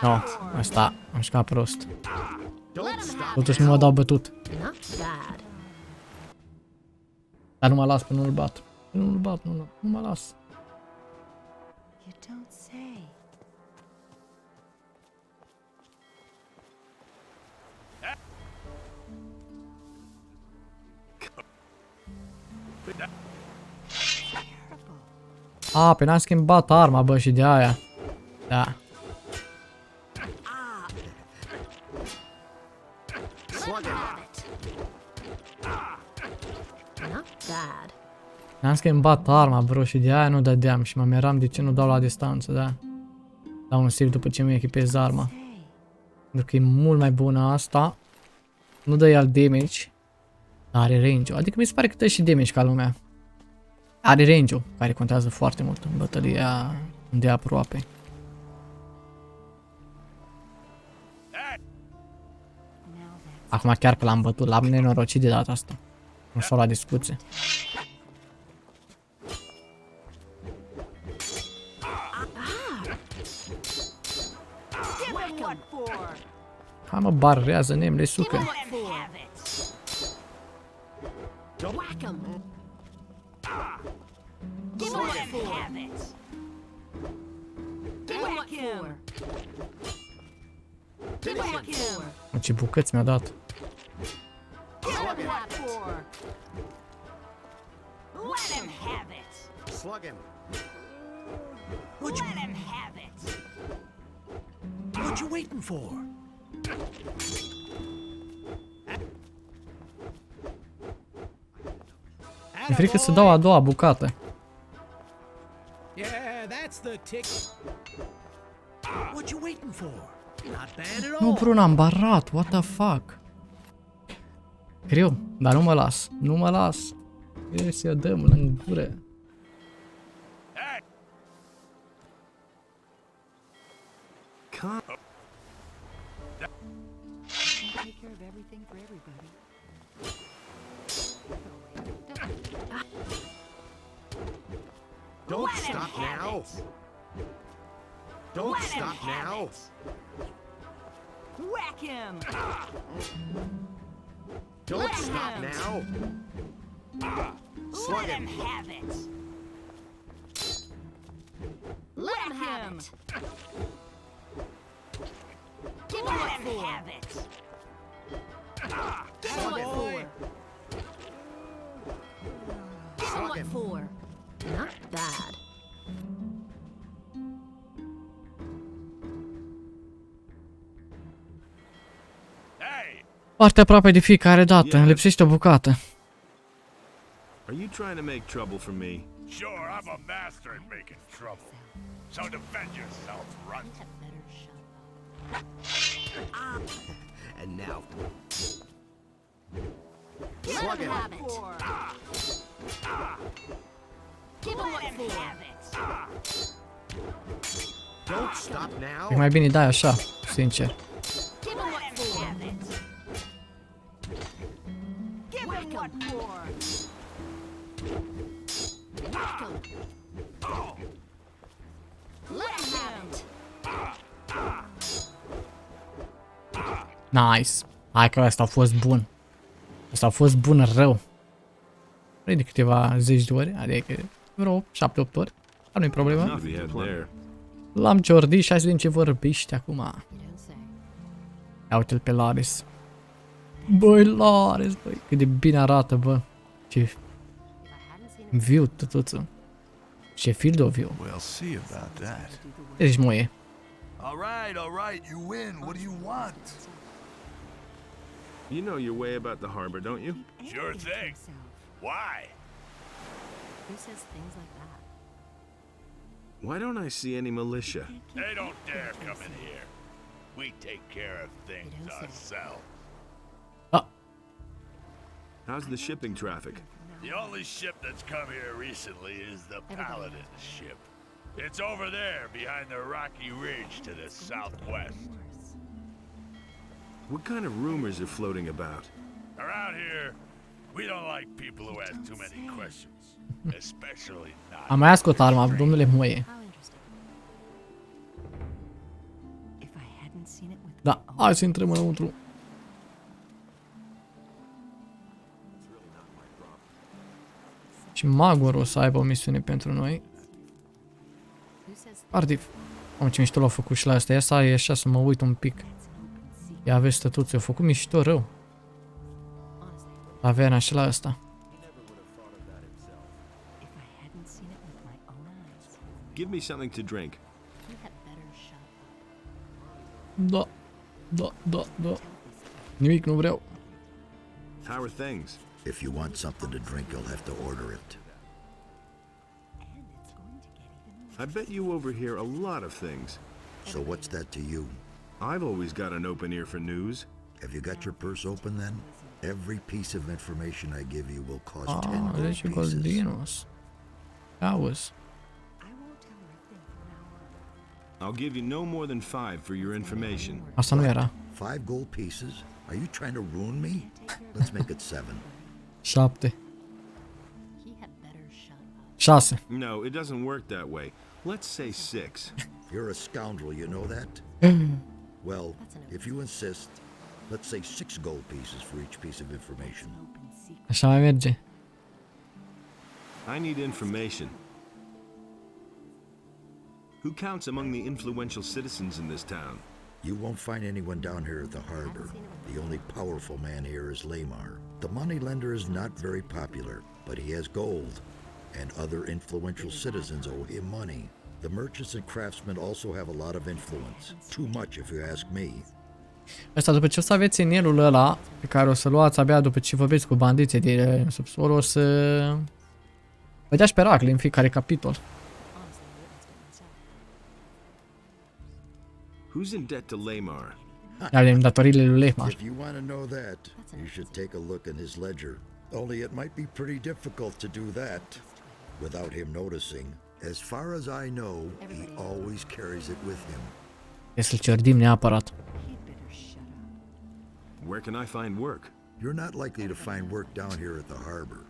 No, asta am jucat prost. Totuși nu mă dau bătut. Dar nu mă las până nu-l bat. Nu-l bat, nu mă las. A, pe n-am schimbat arma, bă, și de aia. Da. N-am schimbat arma, bro, și de aia nu dădeam și mă miram de ce nu dau la distanță, da. Dau un save după ce mi echipez arma. Pentru că e mult mai bună asta. Nu dă el damage. Dar are range-ul. Adică mi se pare că dă și damage ca lumea. Are range-ul, care contează foarte mult în bătălia de aproape. Acum chiar că l-am bătut, l-am nenorocit de data asta. Nu s-o la discuție. Hai mă, barrează, nemle, sucă. Mă, ce bucăți mi-a dat. What you waiting for? Mi-e frică să dau a doua bucată. Yeah, that's the tick. What you waiting for? Not bad at all. Nu, bro, n-am barat, what the fuck. Greu, dar nu mă las, nu mă las. E să dăm în gură. Don't stop now! Don't stop now! Whack him! Don't stop now! Slug him! Have it! Let him have it! Give him have it! Slug it for. Give him what for. Not bad. Foarte aproape de fiecare dată, îmi lipsește o bucată. Are you trying to make trouble for me? Sure, I'm a master at making trouble. So defend yourself, runt. And now. Let him have it. Give him what for. Don't stop now! E mai bine dai așa, sincer. Give him what for. Give him what for! Whack him. Let him have it. Nice. Hai că ăsta a fost bun. Ăsta a fost bun rău. Vrei de câteva zeci de ori, adică vreo 7-8 ori. Dar nu-i problema. Enough you had there. L-am ciordit și hai să vedem ce vorbești acum. Ia uite-l pe Laris. Băi, Laris, băi, cât de bine arată, bă. Ce viu, tătuță. Ce field of view. We'll see about that. Deci moie. All right, you win. What do you want? You know your way about the harbor, don't you? Sure thing. Why? Who says things like that? Why don't I see any militia? They don't dare come in here. We take care of things ourselves. How's the shipping traffic? The only ship that's come here recently is the Paladin ship. It's over there behind the rocky ridge to the southwest. What kind of rumors are floating about? Around here, we don't like people who ask too many questions. Especially not. Am mai scos arma, domnule moie. How interesting. If I hadn't seen it with Da, hai să intrăm înăuntru. Și magul o să aibă o misiune pentru noi. Ardiv. Am ce mișto l-au făcut și la asta. Ia să ai așa să mă uit un pic. Ia vezi stătuții, au făcut mișto rău. Avea și la asta. Give me something to drink. Da. Nimic nu vreau. How are things? If you want something to drink, you'll have to order it. I bet you overhear a lot of things. So what's that to you? I've always got an open ear for news. Have you got your purse open then? Every piece of information I give you will cost 10 gold 10 pieces. goldinos. Auzi. I'll give you no more than 5 for your information. Asta nu era. 5 gold pieces? Are you trying to ruin me? Let's make it 7. 7. 6. No, it doesn't work that way. Let's say 6. You're a scoundrel, you know that? Well, if you insist, let's say 6 gold pieces for each piece of information. Așa mai merge. I need information. Who counts among the influential citizens in this town? You won't find anyone down here at the harbor. The only powerful man here is Lamar. The moneylender is not very popular, but he has gold, and other influential citizens owe him money. The merchants and craftsmen also have a lot of influence. Too much, if you ask me. Asta după ce o să aveți inelul ăla, pe care o să luați abia după ce vorbiți cu bandiții de subsol, o să vă dea speracle în fiecare capitol. Who's in debt to Lamar? Ale datoriile lui Lamar. If you want to know that, you should take a look in his ledger. Only it might be pretty difficult to do that without him noticing. As far as I know, he always carries it with him. Trebuie să-l cerdim neapărat. Where can I find work? You're not likely to find work down here at the harbor.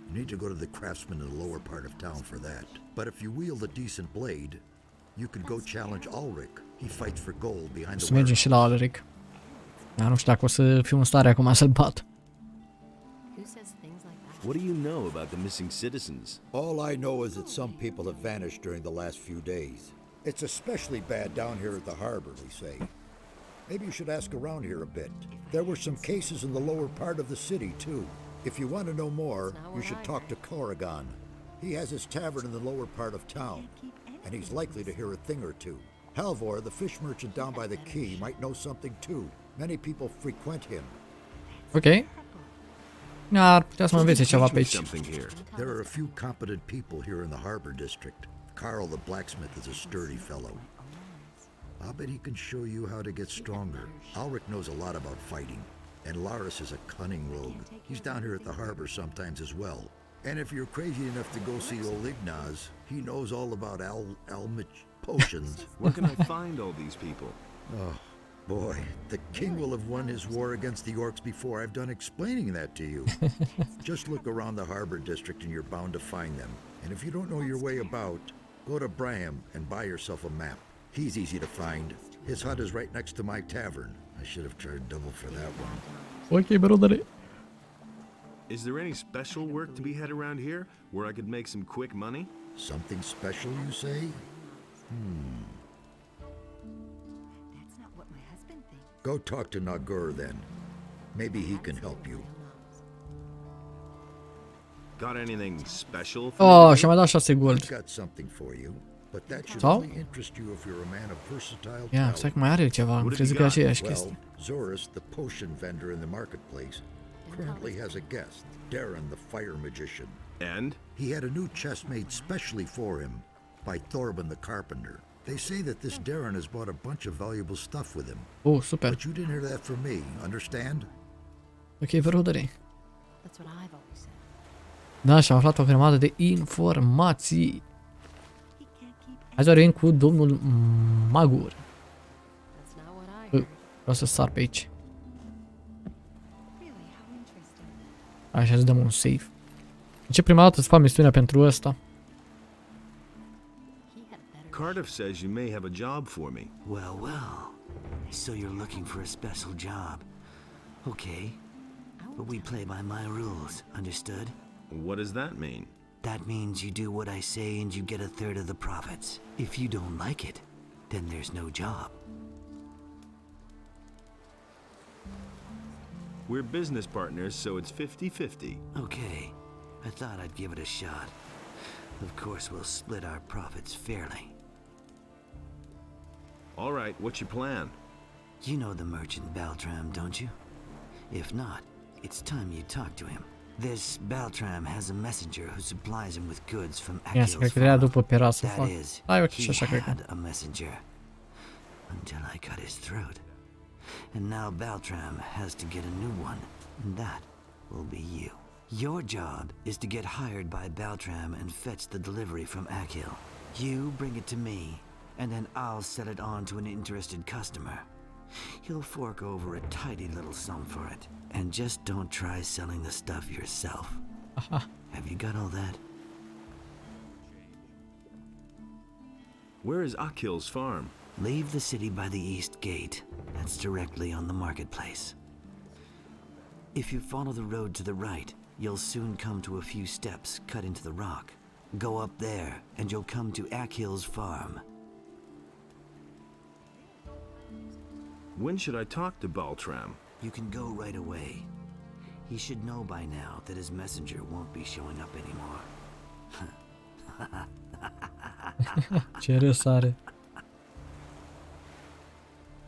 You need to go to the craftsman in the lower part of town for that. But if you wield a decent blade, you could go challenge Ulrich. He fights for gold behind the Să mergem și la Ulrich. Dar nu știu dacă o să fiu în stare acum să-l bat. What do you know about the missing citizens? All I know is that some people have vanished during the last few days. It's especially bad down here at the harbor, they say. Maybe you should ask around here a bit. There were some cases in the lower part of the city, too. If you want to know more, you should talk to Corrigan. He has his tavern in the lower part of town, and he's likely to hear a thing or two. Halvor, the fish merchant down by the quay, might know something, too. Many people frequent him. Ok. Ar putea să mă învețe ceva pe aici. There are a few competent people here in the harbor district. Carl the blacksmith is a sturdy fellow. I'll bet he can show you how to get stronger. Ulrich knows a lot about fighting, and Laris is a cunning rogue. He's down here at the harbor sometimes as well. And if you're crazy enough to go see old Ignaz, he knows all about Almich potions. Where can I find all these people? Oh, boy, the king will have won his war against the orcs before I've done explaining that to you. Just look around the harbor district and you're bound to find them. And if you don't know your way about, go to Braham and buy yourself a map. He's easy to find. His hut is right next to my tavern. I should have charged double for that one. Ok, brodere. Is there any special work to be had around here where I could make some quick money? Something special, you say? Go talk to Nagur then. Maybe he can help you. Got anything special for Oh, și-a mai dat 6 gold. I've got something for you, but that should Sau? only interest you if you're a man of versatile Ia, talent. stai că mai are ceva. Am crezut că e aceeași Well, chestie. Zorus, the potion vendor in the marketplace, currently has a guest, Darren the fire magician. And? He had a new chest made specially for him by Thorben the carpenter. They say that this Darren has bought a bunch of valuable stuff with him. Oh, super. But you didn't hear that from me, understand? Ok, brodere. Da, și-a aflat o grămadă de informații. Hai să vorbim cu domnul Magur. Vreau să sar pe aici. Așa, să dăm un save. Ce prima dată îți fac misiunea pentru ăsta? Cardiff says you may have a job for me. Well, well. So you're looking for a special job. Okay. But we play by my rules, understood? What does that mean? That means you do what I say and you get a third of the profits. If you don't like it, then there's no job. We're business partners, so it's 50-50. Okay. I thought I'd give it a shot. Of course, we'll split our profits fairly. All right, what's your plan? You know the merchant Baltram, don't you? If not, it's time you talk to him. This Baltram has a messenger who supplies him with goods from Ia să cred că după pe rasă That fac. is, Hai, ok, he și așa cred că. had a messenger. until I cut his throat. And now Baltram has to get a new one, and that will be you. Your job is to get hired by Baltram and fetch the delivery from Akhil. You bring it to me, and then I'll sell it on to an interested customer. He'll fork over a tidy little sum for it. And just don't try selling the stuff yourself. Have you got all that? Where is Akhil's farm? Leave the city by the east gate. That's directly on the marketplace. If you follow the road to the right, you'll soon come to a few steps cut into the rock. Go up there, and you'll come to Akhil's farm. When should I talk to Baltram? You can go right away. He should know by now that his messenger won't be showing up anymore. Ce râs are.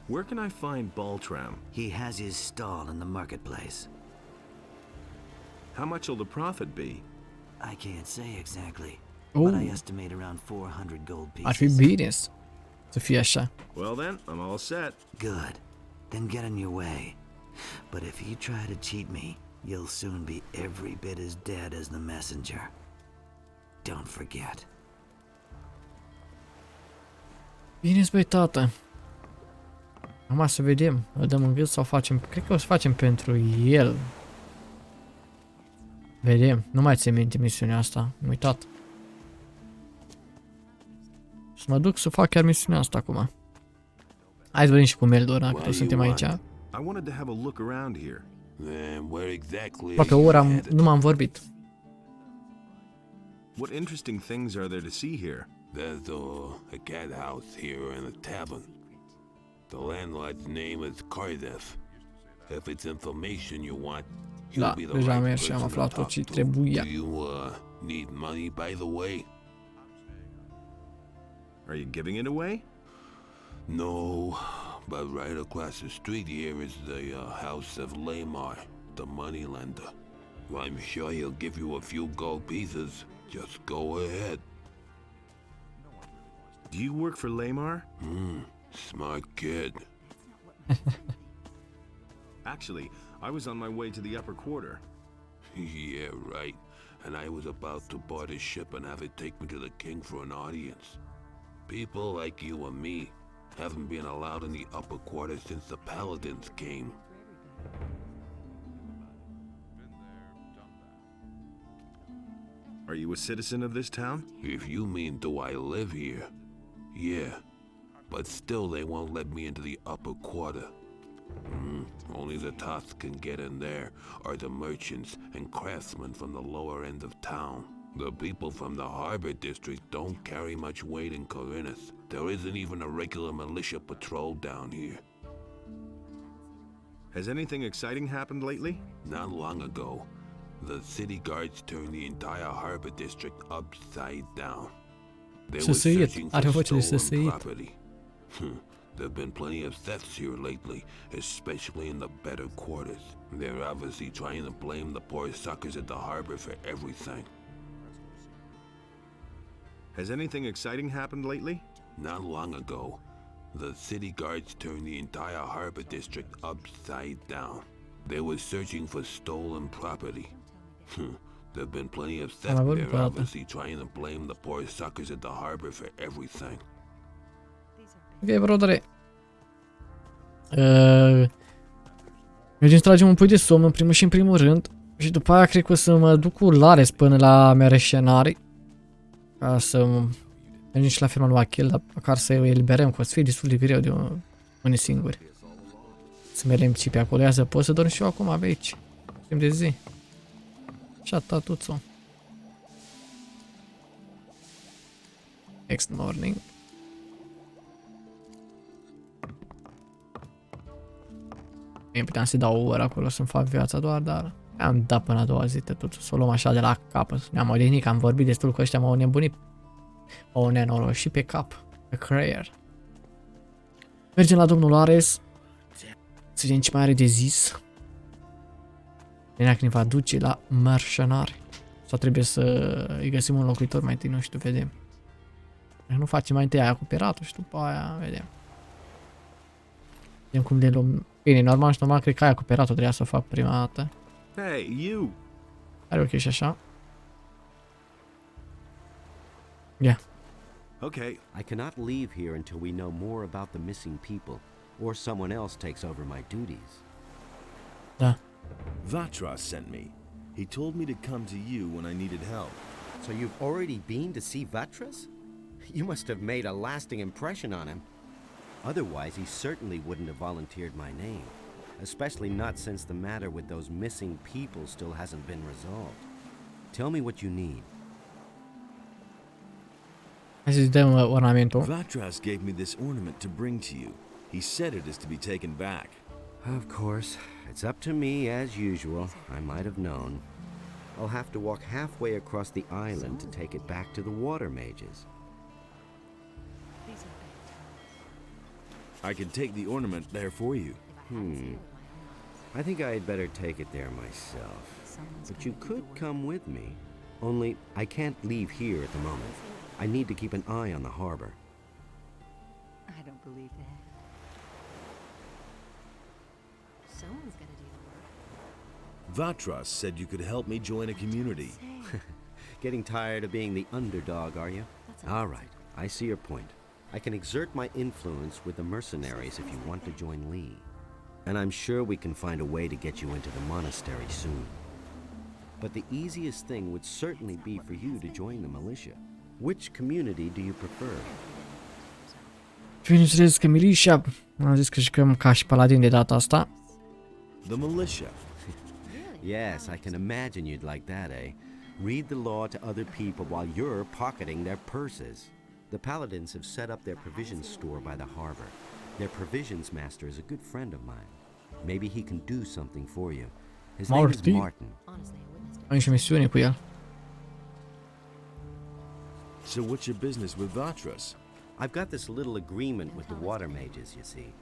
Where can I find Baltram? He has his stall in the marketplace. How much will the profit be? I can't say exactly, Oh. but I estimate around 400 gold Ar fi pieces. bine să fie așa. Well then, I'm all set. Good. Then get on your way. But if you try to cheat me, you'll soon be every bit as dead as the messenger. Don't forget. Bine, băi, tată. Acum să vedem. Îl dăm în gât sau facem... Cred că o să facem pentru el. Vedem. Nu mai țin minte misiunea asta. Am uitat. Să mă duc să fac chiar misiunea asta acum. Hai să vedem și cu Meldor, dacă toți suntem aici. I wanted to have a look around here. Then where exactly? Aproape o oră nu m-am vorbit. What interesting things are there to see here? There's a cat house here and a tavern. The landlord's name is Cardiff. If it's information you want, Da, he'll be the deja am right mers și am person to aflat talk tot ce to. trebuia. Do you need money, by the way? Are you giving it away? No, but right across the street here is the house of Lamar, the moneylender. I'm sure he'll give you a few gold pieces. Just go ahead. Do you work for Lamar? Smart kid. Actually, I was on my way to the upper quarter. Yeah, right. And I was about to board a ship and have it take me to the king for an audience. People like you and me haven't been allowed in the upper quarter since the paladins came. Are you a citizen of this town? If you mean do I live here, yeah. But still they won't let me into the upper quarter. Only the tops can get in there, or the merchants and craftsmen from the lower end of town. The people from the harbor district don't carry much weight in Corinth. There isn't even a regular militia patrol down here. Has anything exciting happened lately? Not long ago, the city guards turned the entire harbor district upside down. They were searching for stolen property. There've been plenty of thefts here lately, especially in the better quarters. They're obviously trying to blame the poor suckers at the harbor for everything. Has anything exciting happened lately? Not long ago, the city guards turned the entire harbor district upside down. They were searching for stolen property. There've been plenty of theft. They're obviously trying to blame the poor suckers at the harbor for everything. Ok, brodere. Mergem să tragem un pui de somn în primul rând. Și după aia cred că o să mă duc cu Lares până la mereșenari. Ca să mergem și la firma lui Akhil, dar măcar să îi eliberăm, că o să fie destul de greu de unii singuri. Să mergem și pe acolo, ia să pot să dorm și eu acum pe aici. Timp de zi. Și atâta tuțo. Next morning. Bine, puteam să dau o oră acolo să-mi fac viața doar, dar am dat până a doua zi, totul să o luăm așa de la capăt. Ne-am odihnit, am vorbit destul cu ăștia, m-au nebunit. M-au nenoroșit pe cap, pe creier. Mergem la domnul Ares, să vedem ce mai are de zis. Venea când ne va duce la mercenari. Sau trebuie să îi găsim un locuitor mai întâi, nu știu, vedem. Nu facem mai întâi aia cu piratul și după aia vedem. Vedem cum de lume. Bine, normal și normal, cred că ai acoperat-o, trebuia să o fac prima dată. Hey, you! Are ok și așa. Yeah. Okay. I cannot leave here until we know more about the missing people, or someone else takes over my duties. Da. Vatras sent me. He told me to come to you when I needed help. So you've already been to see Vatras? You must have made a lasting impression on him. Otherwise, he certainly wouldn't have volunteered my name, especially not since the matter with those missing people still hasn't been resolved. Tell me what you need. Hai să-ți dăm ornamentul. Vatras gave me this ornament to bring to you. He said it is to be taken back. Of course. It's up to me, as usual. I might have known. I'll have to walk halfway across the island to take it back to the water mages. I can take the ornament there for you. I think I'd better take it there myself. But you could come with me. Only, I can't leave here at the moment. I need to keep an eye on the harbor. I don't believe that. Someone's gonna do the work. Vatras said you could help me join a community. Getting tired of being the underdog, are you? All right, I see your point. I can exert my influence with the mercenaries if you want to join Lee. And I'm sure we can find a way to get you into the monastery soon. But the easiest thing would certainly be for you to join the militia. Which community do you prefer? Bineînțeles că militia. Am zis că jucăm ca și paladin de data asta. The militia. Yes, I can imagine you'd like that, eh? Read the law to other people while you're pocketing their purses. The paladins have set up their provisions store by the harbor. Their provisions master is a good friend of mine. Maybe he can do something for you. His name is Martin. Am și misiune cu el. So what's your business with Vatras? I've got this little agreement with the water mages, you see.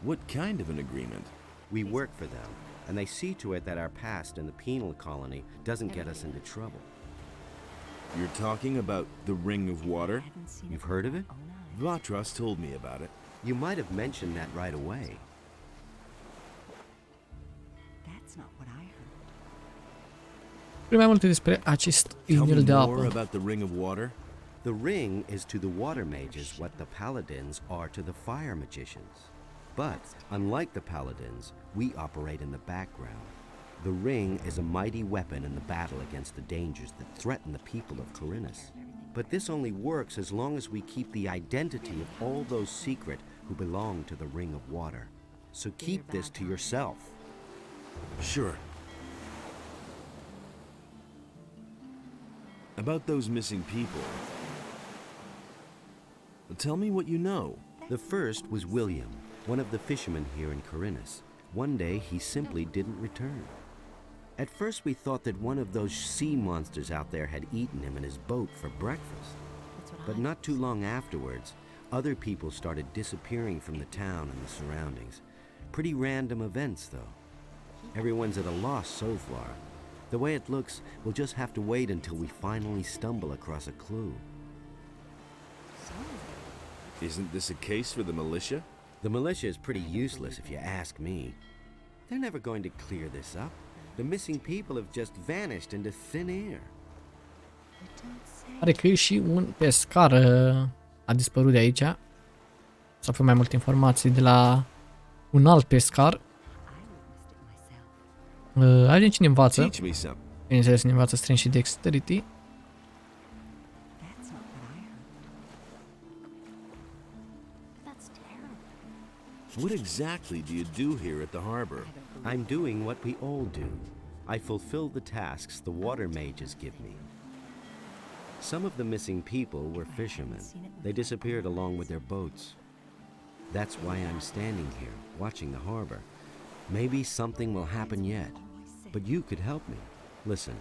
What kind of an agreement? We work for them, and they see to it that our past in the penal colony doesn't get us into trouble. You're talking about the Ring of Water? You've heard of it? Vatras told me about it. You might have mentioned that right away. That's not what I heard. Mai multe despre acest inel de Tell me more apă. about the Ring of Water. The ring is to the water mages what the paladins are to the fire magicians. But, unlike the paladins, we operate in the background. The ring is a mighty weapon in the battle against the dangers that threaten the people of Corinus. But this only works as long as we keep the identity of all those secret who belong to the Ring of Water. So keep this to yourself. Sure. About those missing people. Tell me what you know. The first was William, one of the fishermen here in Corinus. One day he simply didn't return. At first we thought that one of those sea monsters out there had eaten him in his boat for breakfast. But not too long afterwards, other people started disappearing from the town and the surroundings. Pretty random events, though. Everyone's at a loss so far. The way it looks, we'll just have to wait until we finally stumble across a clue. Isn't this a case for the militia? The militia is pretty useless if you ask me. They're never going to clear this up. The missing people have just vanished into thin air. Pare că e și un pescar a dispărut de aici. S-au făcut mai multe informații de la un alt pescar. Aici cine învață. Bineînțeles, ne învață strength și dexterity. What exactly do you do here at the harbor? I'm doing what we all do. I fulfill the tasks the water mages give me. Some of the missing people were fishermen. They disappeared along with their boats. That's why I'm standing here, watching the harbor. Maybe something will happen yet. But you could help me. Listen,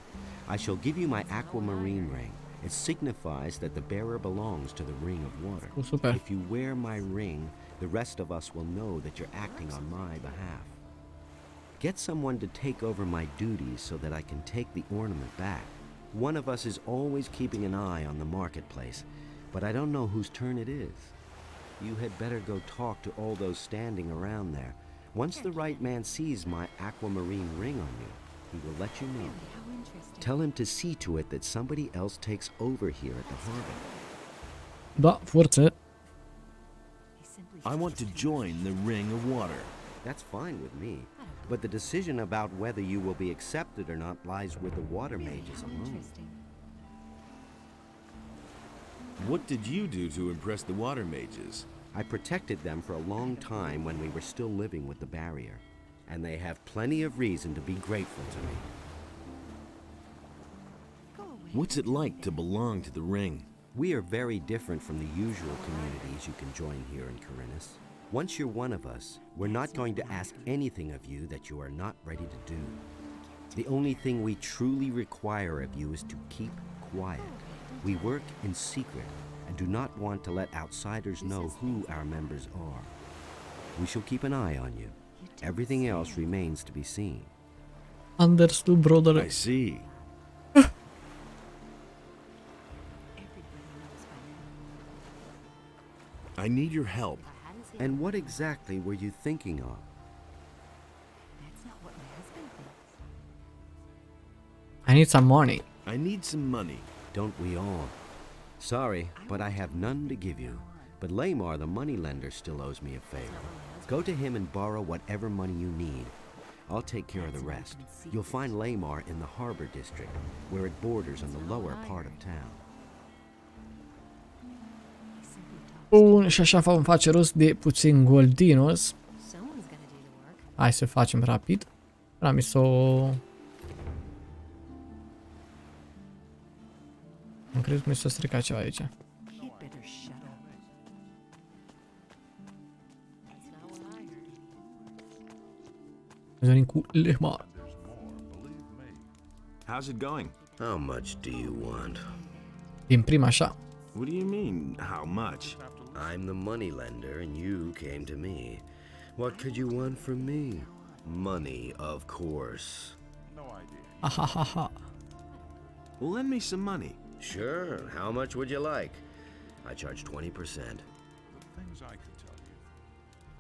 I shall give you my aquamarine ring. It signifies that the bearer belongs to the Ring of Water. Oh, super. If you wear my ring, the rest of us will know that you're acting on my behalf. Get someone to take over my duties so that I can take the ornament back. One of us is always keeping an eye on the marketplace, but I don't know whose turn it is. You had better go talk to all those standing around there. Once the right man sees my aquamarine ring on you, he will let you know. Tell him to see to it that somebody else takes over here at the harbor. Da, forță. I want to join the Ring of Water. That's fine with me, but the decision about whether you will be accepted or not lies with the water mages alone. What did you do to impress the water mages? I protected them for a long time when we were still living with the barrier, and they have plenty of reason to be grateful to me. What's it like to belong to the Ring? We are very different from the usual communities you can join here in Corinus. Once you're one of us, we're not going to ask anything of you that you are not ready to do. The only thing we truly require of you is to keep quiet. We work in secret and do not want to let outsiders know who our members are. We shall keep an eye on you. Everything else remains to be seen. Understood, brother. I see. I need your help. And what exactly were you thinking of? I need some money. I need some money. Don't we all? Sorry, but I have none to give you. But Lamar, the moneylender, still owes me a favor. Go to him and borrow whatever money you need. I'll take care of the rest. You'll find Lamar in the harbor district, where it borders on the lower part of town. Bun, și așa vom face rost de puțin goldinos. Hai să facem rapid. Am mis o... Am crezut că mi s-a stricat ceva aici. Venim cu Lamar. How's it going? How much do you want? Din prima așa. What do you mean, how much? I'm the moneylender and you came to me. What could you want from me? Money, of course. Ha ha ha. Well, lend me some money. Sure, how much would you like? I charge 20%.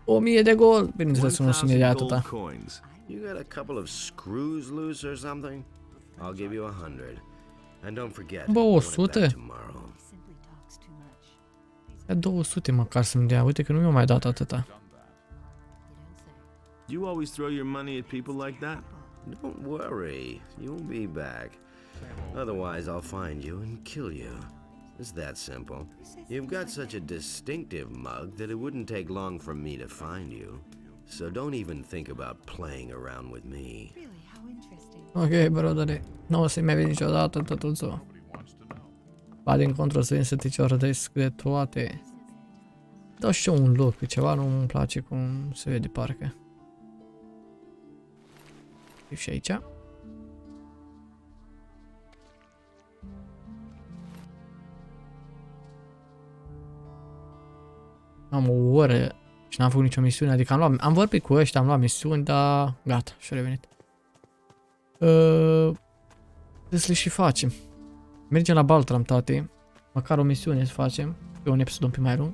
1000 de gold. Bineînțeles, nu sunt de atâta. You got a couple of screws loose or something? I'll give you 100. And don't forget, Bă, 100? tomorrow. Ia 200 măcar să-mi dea. Uite că nu mi-a mai dat atâta. You always throw your money at people like that? Don't worry, you'll be back. Otherwise, I'll find you and kill you. It's that simple. You've got such a distinctive mug that it wouldn't take long for me to find you. So don't even think about playing around with me. Ok, brother. Nu o să-i mai veni niciodată tătuțul. Ba din contră să vin să te ciordesc de toate. Dau și eu un loc, că ceva nu-mi place cum se vede parcă. E și aici. Am o oră și n-am făcut nicio misiune, adică am vorbit cu ăștia, am luat misiuni, dar gata, și-a revenit. Trebuie să le și facem. Mergem la Baltram, tate. Măcar o misiune să facem, pe un episod un pic mai lung.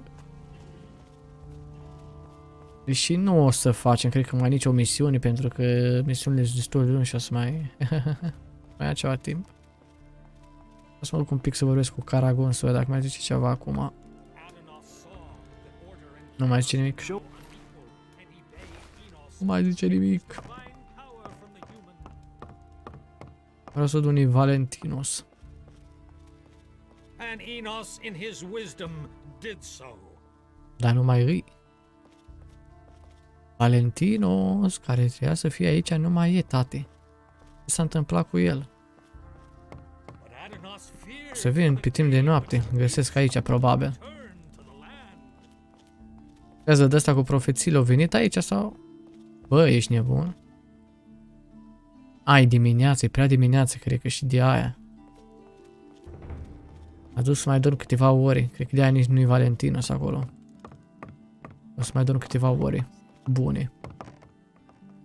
Deși nu o să facem, cred că mai nicio misiune, pentru că misiunile sunt destul de lungi și o să mai... mai ia ceva timp. O să mă duc un pic să vorbesc cu Caragon, să văd dacă mai zice ceva acum. Nu mai zice nimic. Nu mai zice nimic. Vreau să dun Valentinos. And Enos in his wisdom did so. Dar nu mai îi. Valentinos, care trebuia să fie aici, nu mai e, tate. Ce s-a întâmplat cu el? Să vin pe timp de noapte. Găsesc aici, probabil. Creză de asta cu profețiile, au venit aici sau? Bă, ești nebun? Ai dimineață, e prea dimineață, cred că și de aia. A dus să mai dorm câteva ore, cred că de aia nici nu-i Valentinos acolo. O să mai dorm câteva ore bune.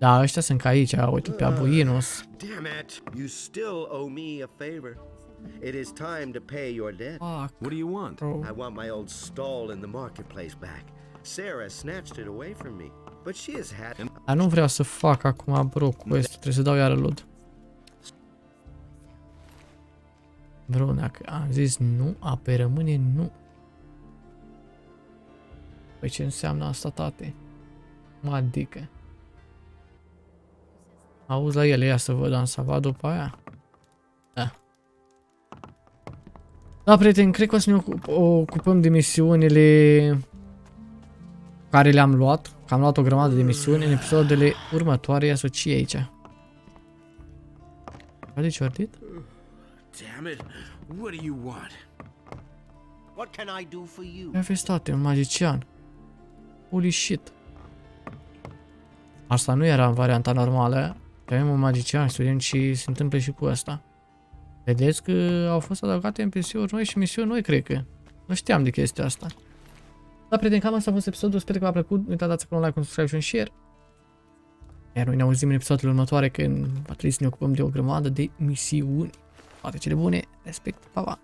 Da, ăștia sunt ca aici, uite, pe Abuinus. Damn it! You still owe me a favor. It is time to pay your debt. Fuck. What do you want? I want my old stall in the marketplace back. Sarah snatched it away from me, but she has had... Dar nu vreau să fac acum, bro, cu ăsta, trebuie să dau iară load. Bro, dacă am zis nu, apoi rămâne nu. Păi ce înseamnă asta, tate? Mă adică. Auzi la ele, ia să văd, am să vad după aia. Da. Da, prieteni, cred că o să ne ocupăm de misiunile care le-am luat. Că am luat o grămadă de misiuni în episoadele următoare, asocie aici. Vede ciordit? Damn it! What do you want? What can I do for you? Ia vezi, tate, un magician. Holy shit. Asta nu era în varianta normală. Avem un magician și să vedem ce se întâmplă și cu asta. Vedeți că au fost adăugate NPC-uri noi și misiuni noi, cred că. Nu știam de chestia asta. Da, prieteni, cam asta a fost episodul. Sper că v-a plăcut. Nu uitați să dați un like, un subscribe și un share. Iar noi ne auzim în episoadele următoare, când va trebui să ne ocupăm de o grămadă de misiuni. Toate cele bune. Respect. Pa, pa.